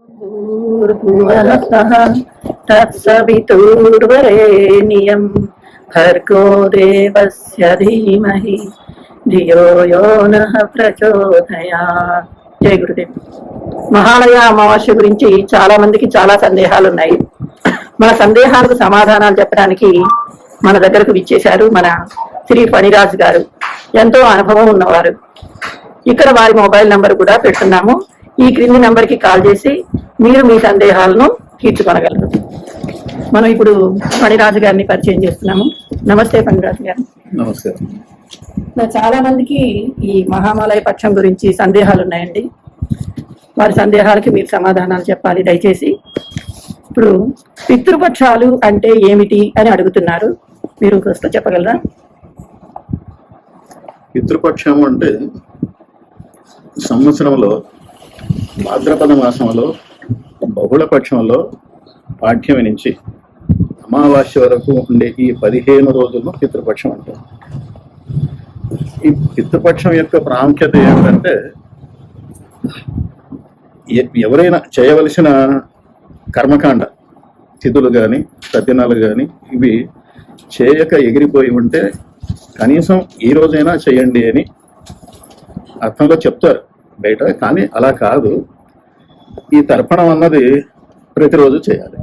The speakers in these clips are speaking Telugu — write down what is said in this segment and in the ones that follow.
भूर्भुवः तत्सवितुर्वरेण्यं भर्गो देवस्य धीमहि धियो यो नः ప్రచోదయాత్. జై గురుదేవ్. మహాలయ అమావాస్య గురించి చాలా మందికి చాలా సందేహాలు ఉన్నాయి. మన సందేహాలకు సమాధానాలు చెప్పడానికి మన దగ్గరకు విచ్చేశారు మన శ్రీ ఫణిరాజ్ గారు. ఎంతో అనుభవం ఉన్నవారు. ఇక్కడ వారి మొబైల్ నంబర్ కూడా పెడుతున్నాము. ఈ క్రింది నంబర్ కి కాల్ చేసి మీరు మీ సందేహాలను తీర్చుకోగలరు. మనం ఇప్పుడు ఫణిరాజు గారిని పరిచయం చేస్తున్నాము. నమస్తే ఫణిరాజు గారు. నమస్కారం. చాలా మందికి ఈ మహామాలయ పక్షం గురించి సందేహాలు ఉన్నాయండి. వారి సందేహాలకి మీరు సమాధానాలు చెప్పాలి దయచేసి. ఇప్పుడు పితృపక్షాలు అంటే ఏమిటి అని అడుగుతున్నారు. మీరు కాస్త చెప్పగలరా? పితృపక్షం అంటే సంవత్సరంలో భాద్రపద మాసంలో బహుళపక్షంలో పాఠ్యమి నుంచి అమావాస్య వరకు ఉండే ఈ 15 రోజులను పితృపక్షం అంటారు. ఈ పితృపక్షం యొక్క ప్రాముఖ్యత ఏంటంటే ఎవరైనా చేయవలసిన కర్మకాండ తిథులు కానీ తద్దినాలు కానీ ఇవి చేయక ఎగిరిపోయి ఉంటే కనీసం ఈ రోజైనా చేయండి అని అర్థంలో చెప్తారు బయట. కానీ అలా కాదు. ఈ తర్పణం అన్నది ప్రతిరోజు చేయాలి.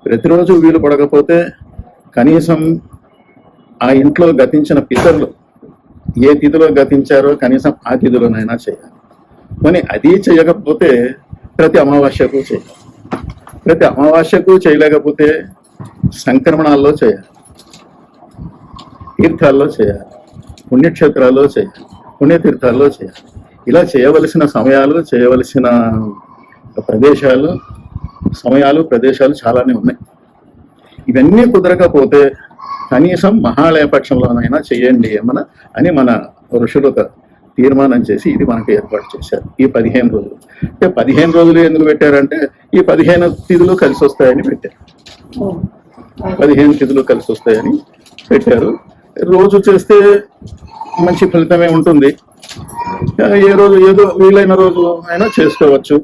ప్రతిరోజు వీలు పడకపోతే కనీసం ఆ ఇంట్లో గతించిన పితరులు ఏ తిథిలో గతించారో కనీసం ఆ తిథిలోనైనా చేయాలి. కానీ అది చేయకపోతే ప్రతి అమావాస్యకు చేయాలి. ప్రతి అమావాస్యకు చేయలేకపోతే సంక్రమణాల్లో చేయాలి, తీర్థాల్లో చేయాలి, పుణ్యక్షేత్రాల్లో చేయాలి, పుణ్యతీర్థాల్లో చేయాలి. ఇలా చేయవలసిన సమయాలు, చేయవలసిన ప్రదేశాలు చాలానే ఉన్నాయి. ఇవన్నీ కుదరకపోతే కనీసం మహాలయ పక్షంలోనైనా చేయండి ఏమన్నా అని మన ఋషులు తీర్మానం చేసి ఇది మనకు ఏర్పాటు చేశారు. ఈ 15 రోజులు అంటే 15 రోజులు ఎందుకు పెట్టారంటే ఈ 15 తిథులు కలిసి వస్తాయని పెట్టారు. 15 తిథులు కలిసి వస్తాయని పెట్టారు. రోజు చేస్తే మంచి ఫలితమే ఉంటుంది. ఏ రోజు ఏదో వీలైన రోజు అయినా చేసుకోవచ్చు.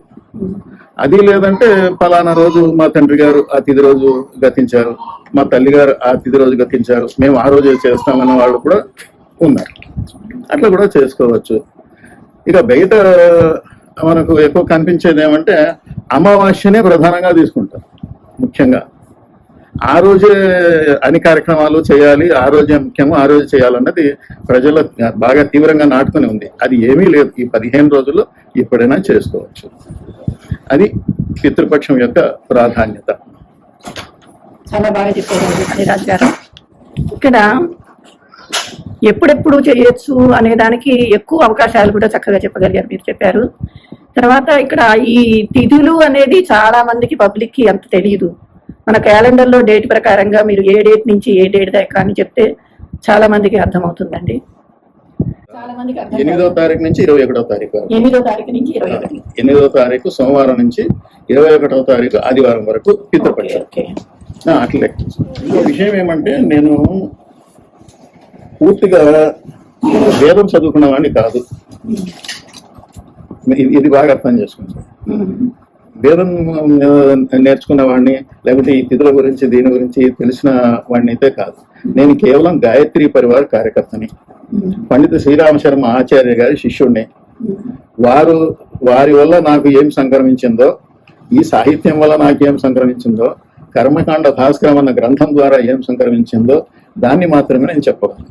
అది లేదంటే ఫలానా రోజు మా తండ్రి గారు ఆ తిథి రోజు గతించారు, మా తల్లి గారు ఆ తిథి రోజు గతించారు, మేము ఆ రోజు చేస్తామన్న వాళ్ళు కూడా ఉన్నారు. అట్లా కూడా చేసుకోవచ్చు. ఇక బయట మనకు ఎక్కువ కనిపించేది ఏమంటే అమావాస్యనే ప్రధానంగా తీసుకుంటారు. ముఖ్యంగా ఆ రోజే అన్ని కార్యక్రమాలు చేయాలి, ఆ రోజే ముఖ్యము, ఆ రోజు చేయాలన్నది ప్రజల్లో బాగా తీవ్రంగా నాటుకుని ఉంది. అది ఏమీ లేదు. ఈ 15 రోజులు ఎప్పుడైనా చేసుకోవచ్చు. అది పితృపక్షం యొక్క ప్రాధాన్యత. చాలా బాగా చెప్పారు ఫణిరాజ్ గారు. ఇక్కడ ఎప్పుడెప్పుడు చేయొచ్చు అనే దానికి ఎక్కువ అవకాశాలు కూడా చక్కగా చెప్పగలిగారు, మీరు చెప్పారు. తర్వాత ఇక్కడ ఈ తిథులు అనేది చాలా మందికి పబ్లిక్ కి అంత తెలియదు. మన క్యాలెండర్లో డేట్ ప్రకారంగా మీరు ఏ డేట్ నుంచి ఏ డేట్ దాకా అని చెప్తే చాలా మందికి అర్థమవుతుందండి. 8వ తారీఖు నుంచి 21వ తారీఖు, 8వ తారీఖు నుంచి 21, 8వ తారీఖు సోమవారం నుంచి 21వ తారీఖు ఆదివారం వరకు పితృపక్షం. అట్లే ఇంకో విషయం ఏమంటే నేను పూర్తిగా వేదం చదువుకున్న వాడిని కాదు. ఇది బాగా అర్థం చేసుకుంటాను. వేదం నేర్చుకున్న వాడిని లేకపోతే ఈ తిథుల గురించి దీని గురించి తెలిసిన వాడిని అయితే కాదు. నేను కేవలం గాయత్రి పరివార కార్యకర్తని, పండిత శ్రీరామ శర్మ ఆచార్య గారి శిష్యుడిని. వారి వల్ల నాకు ఏం సంక్రమించిందో, ఈ సాహిత్యం వల్ల నాకేం సంక్రమించిందో, కర్మకాండ భాస్కరం అన్న గ్రంథం ద్వారా ఏం సంక్రమించిందో దాన్ని మాత్రమే నేను చెప్పగలను.